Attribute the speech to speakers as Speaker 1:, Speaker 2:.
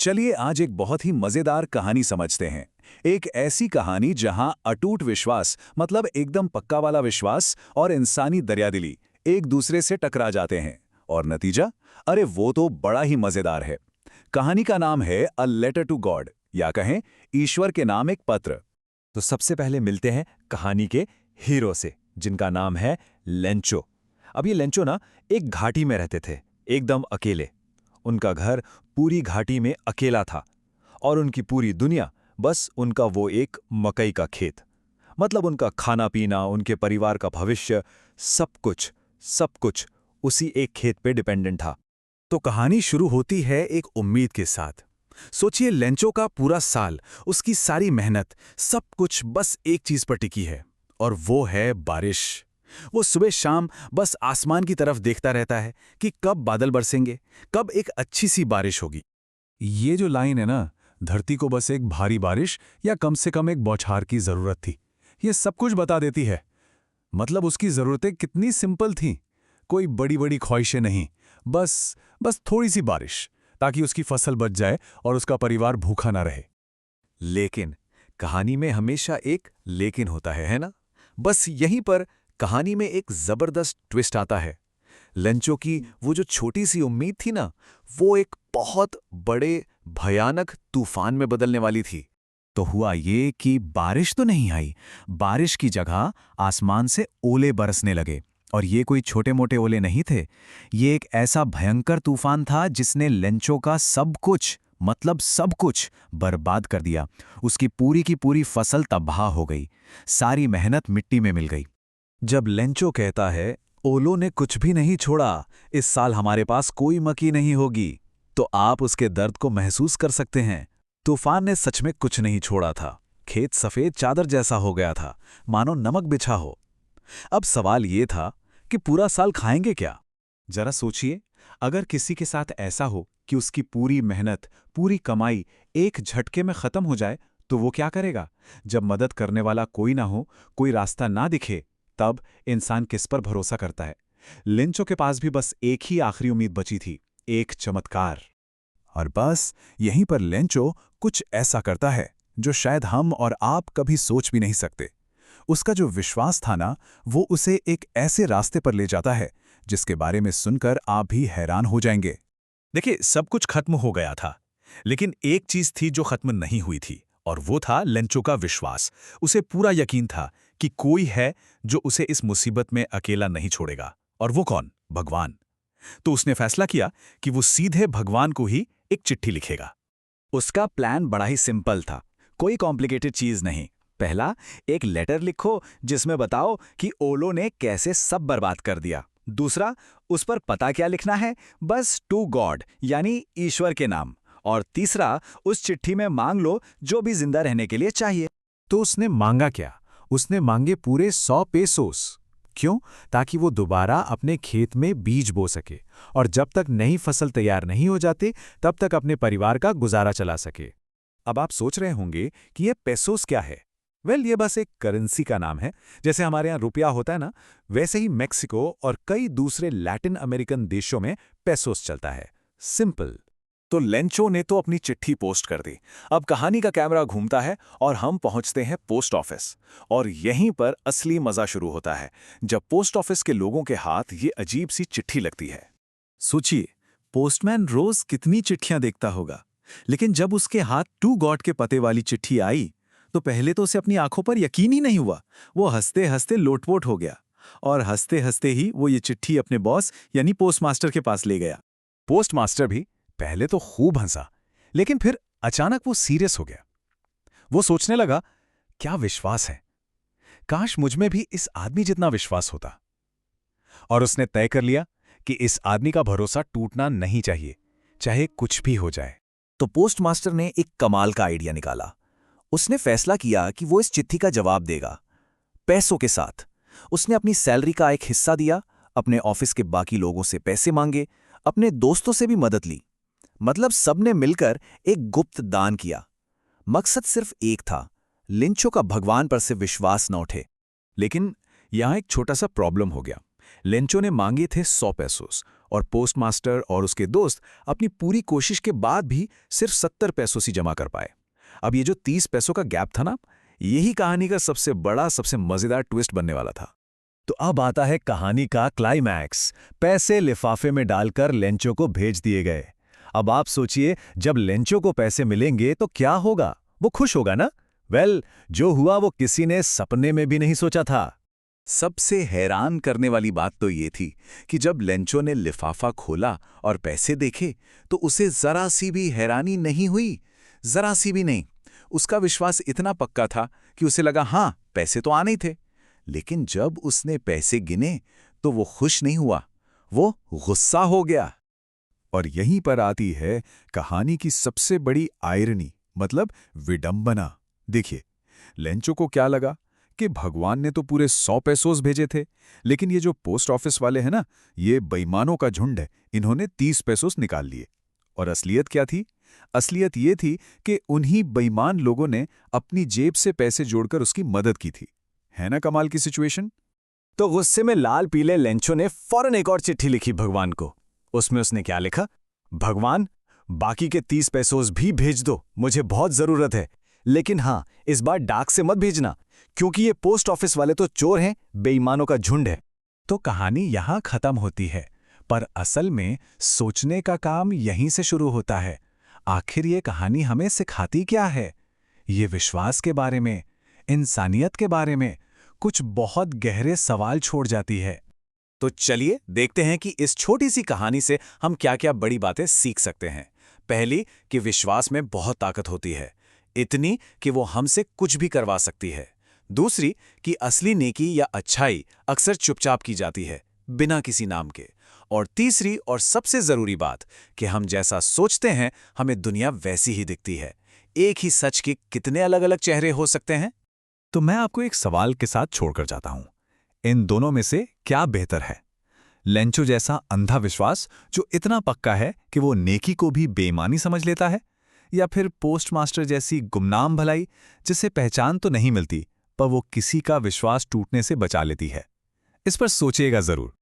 Speaker 1: चलिए आज एक बहुत ही मजेदार कहानी समझते हैं। एक ऐसी कहानी जहां अटूट विश्वास मतलब एकदम पक्का वाला विश्वास और इंसानी दरियादिली एक दूसरे से टकरा जाते हैं। और नतीजा, अरे वो तो बड़ा ही मजेदार है। कहानी का नाम है अ लेटर टू गॉड, या कहें ईश्वर के नाम एक पत्र।
Speaker 2: तो सबसे पहले मिलते हैं कहानी के हीरो से, जिनका नाम है लेंचो। अब ये लेंचो ना एक घाटी में रहते थे, एकदम अकेले। उनका घर पूरी घाटी में अकेला था और उनकी पूरी दुनिया बस उनका वो एक मकई का खेत। मतलब उनका खाना पीना, उनके परिवार का भविष्य, सब कुछ उसी एक खेत पे डिपेंडेंट था।
Speaker 1: तो कहानी शुरू होती है एक उम्मीद के साथ। सोचिए, लेंचो का पूरा साल, उसकी सारी मेहनत, सब कुछ बस एक चीज पर टिकी है, और वो है बारिश। वो सुबह शाम बस आसमान की तरफ देखता रहता है कि कब बादल बरसेंगे, कब एक अच्छी सी बारिश होगी। ये जो लाइन है ना, धरती को बस एक भारी बारिश या कम से कम एक बौछार की जरूरत थी, ये सब कुछ बता देती है। मतलब उसकी जरूरतें कितनी सिंपल थीं। कोई बड़ी बड़ी ख्वाहिशें नहीं, बस बस थोड़ी सी बारिश, ताकि उसकी फसल बच जाए और उसका परिवार भूखा ना रहे।
Speaker 2: लेकिन कहानी में हमेशा एक लेकिन होता है ना? बस यहीं पर कहानी में एक जबरदस्त ट्विस्ट आता है। लेंचो की वो जो छोटी सी उम्मीद थी ना, वो एक बहुत बड़े भयानक तूफान में बदलने वाली थी।
Speaker 1: तो हुआ ये कि बारिश तो नहीं आई, बारिश की जगह आसमान से ओले बरसने लगे। और ये कोई छोटे मोटे ओले नहीं थे, ये एक ऐसा भयंकर तूफान था जिसने लेंचो का सब कुछ, मतलब सब कुछ बर्बाद कर दिया। उसकी पूरी की पूरी फसल तबाह हो गई, सारी मेहनत मिट्टी में मिल गई। जब लेंचो कहता है, ओलों ने कुछ भी नहीं छोड़ा, इस साल हमारे पास कोई मक्की नहीं होगी, तो आप उसके दर्द को महसूस कर सकते हैं। तूफान ने सच में कुछ नहीं छोड़ा था। खेत सफेद चादर जैसा हो गया था, मानो नमक बिछा हो। अब सवाल ये था कि पूरा साल खाएंगे क्या? जरा सोचिए, अगर किसी के साथ ऐसा हो कि उसकी पूरी मेहनत, पूरी कमाई एक झटके में खत्म हो जाए, तो वो क्या करेगा? जब मदद करने वाला कोई ना हो, कोई रास्ता ना दिखे, तब इंसान किस पर भरोसा करता है? लिंचो के पास भी बस एक ही आखिरी उम्मीद बची थी, एक चमत्कार। और बस यहीं पर लेंचो कुछ ऐसा करता है जो शायद हम और आप कभी सोच भी नहीं सकते। उसका जो विश्वास था ना, वो उसे एक ऐसे रास्ते पर ले जाता है जिसके बारे में सुनकर आप भी हैरान हो जाएंगे। देखिए, सब कुछ खत्म हो गया था, लेकिन एक चीज थी जो खत्म नहीं हुई थी, और वो था लेंचो का विश्वास। उसे पूरा यकीन था कि कोई है जो उसे इस मुसीबत में अकेला नहीं छोड़ेगा। और वो कौन? भगवान। तो उसने फैसला किया कि वो सीधे भगवान को ही एक चिट्ठी लिखेगा। उसका प्लान बड़ा ही सिंपल था, कोई कॉम्प्लिकेटेड चीज नहीं। पहला, एक लेटर लिखो जिसमें बताओ कि ओलो ने कैसे सब बर्बाद कर दिया। दूसरा, उस पर पता क्या लिखना है, बस टू गॉड यानी ईश्वर के नाम। और तीसरा, उस चिट्ठी में मांग लो जो भी जिंदा रहने के लिए चाहिए। तो उसने मांगा क्या? उसने मांगे पूरे 100 पेसोस। क्यों? ताकि वो दोबारा अपने खेत में बीज बो सके, और जब तक नई फसल तैयार नहीं हो जाती, तब तक अपने परिवार का गुजारा चला सके। अब आप सोच रहे होंगे कि ये पेसोस क्या है? ये बस एक करेंसी का नाम है। जैसे हमारे यहाँ रुपया होता है ना, वैसे ही मैक्सिको और कई दूसरे लैटिन अमेरिकन देशों में पेसोस चलता है। सिंपल। तो लेंचो ने तो अपनी चिट्ठी पोस्ट कर दी। अब कहानी का कैमरा घूमता है और हम पहुंचते हैं पोस्ट ऑफिस। और यहीं पर असली मजा शुरू होता है, जब पोस्ट ऑफिस के लोगों के हाथ ये अजीब सी चिट्ठी लगती है। सोचिए, पोस्टमैन रोज कितनी चिट्ठियां देखता होगा, लेकिन जब उसके हाथ टू गॉड के पते वाली चिट्ठी आई, तो पहले तो उसे अपनी आंखों पर यकीन ही नहीं हुआ। वो हंसते हंसते लोटपोट हो गया, और हंसते हंसते ही वो ये चिट्ठी अपने बॉस यानी पोस्टमास्टर के पास ले गया। पोस्टमास्टर भी पहले तो खूब हंसा, लेकिन फिर अचानक वो सीरियस हो गया। वो सोचने लगा, क्या विश्वास है, काश मुझ में भी इस आदमी जितना विश्वास होता। और उसने तय कर लिया कि इस आदमी का भरोसा टूटना नहीं चाहिए, चाहे कुछ भी हो जाए।
Speaker 2: तो पोस्टमास्टर ने एक कमाल का आइडिया निकाला। उसने फैसला किया कि वो इस चिट्ठी का जवाब देगा, पैसों के साथ। उसने अपनी सैलरी का एक हिस्सा दिया, अपने ऑफिस के बाकी लोगों से पैसे मांगे, अपने दोस्तों से भी मदद ली। मतलब सबने मिलकर एक गुप्त दान किया। मकसद सिर्फ एक था, लिंचो का भगवान पर से विश्वास न उठे। लेकिन यहां एक छोटा सा प्रॉब्लम हो गया। लेंचो ने मांगे थे 100 पेसोस,
Speaker 1: और पोस्टमास्टर और उसके दोस्त अपनी पूरी कोशिश के बाद भी सिर्फ 70 पैसों से जमा कर पाए। अब ये जो 30 पैसों का गैप था ना, यही कहानी का सबसे बड़ा, सबसे मजेदार ट्विस्ट बनने वाला था।
Speaker 2: तो अब आता है कहानी का क्लाइमैक्स। पैसे लिफाफे में डालकर लेंचो को भेज दिए गए। अब आप सोचिए, जब लेंचो को पैसे मिलेंगे तो क्या होगा? वो खुश होगा ना? वेल, जो हुआ वो किसी ने सपने में भी नहीं सोचा था।
Speaker 1: सबसे हैरान करने वाली बात तो ये थी कि जब लेंचो ने लिफाफा खोला और पैसे देखे तो उसे जरा सी भी हैरानी नहीं हुई, जरा सी भी नहीं। उसका विश्वास इतना पक्का था कि उसे लगा हाँ, पैसे तो आने ही थे। लेकिन जब उसने पैसे गिने तो वो खुश नहीं हुआ, वो गुस्सा हो गया। और यहीं पर आती है कहानी की सबसे बड़ी आयरनी, मतलब विडंबना। देखिए, लेंचो को क्या लगा कि भगवान ने तो पूरे 100 पैसोस भेजे थे, लेकिन ये जो पोस्ट ऑफिस वाले हैं ना, ये बेईमानों का झुंड है, इन्होंने 30 पैसोस निकाल लिए। और असलियत क्या थी? असलियत ये थी कि उन्हीं बेईमान लोगों ने अपनी जेब से पैसे जोड़कर उसकी मदद की थी। है ना कमाल की सिचुएशन?
Speaker 2: तो गुस्से में लाल पीले लेंचो ने फौरन एक और चिट्ठी लिखी भगवान को। उसमें उसने क्या लिखा? भगवान, बाकी के 30 पैसोस भी भेज दो, मुझे बहुत जरूरत है। लेकिन हाँ, इस बार डाक से मत भेजना, क्योंकि ये पोस्ट ऑफिस वाले तो चोर हैं, बेईमानों का झुंड है।
Speaker 1: तो कहानी यहां खत्म होती है, पर असल में सोचने का काम यहीं से शुरू होता है। आखिर ये कहानी हमें सिखाती क्या है? ये विश्वास के बारे में, इंसानियत के बारे में कुछ बहुत गहरे सवाल छोड़ जाती है। तो चलिए देखते हैं कि इस छोटी सी कहानी से हम क्या-क्या बड़ी बातें सीख सकते हैं। पहली, कि विश्वास में बहुत ताकत होती है, इतनी कि वो हमसे कुछ भी करवा सकती है। दूसरी, कि असली नेकी या अच्छाई अक्सर चुपचाप की जाती है, बिना किसी नाम के। और तीसरी और सबसे जरूरी बात, कि हम जैसा सोचते हैं हमें दुनिया वैसी ही दिखती है। एक ही सच के कितने अलग-अलग चेहरे हो सकते हैं?
Speaker 2: तो मैं आपको एक सवाल के साथ छोड़कर जाता हूं। इन दोनों में से क्या बेहतर है? लेंचो जैसा अंधा विश्वास जो इतना पक्का है कि वो नेकी को भी बेईमानी समझ लेता है, या फिर पोस्टमास्टर जैसी गुमनाम भलाई जिसे पहचान तो नहीं मिलती पर वो किसी का विश्वास टूटने से बचा लेती है? इस पर सोचिएगा जरूर।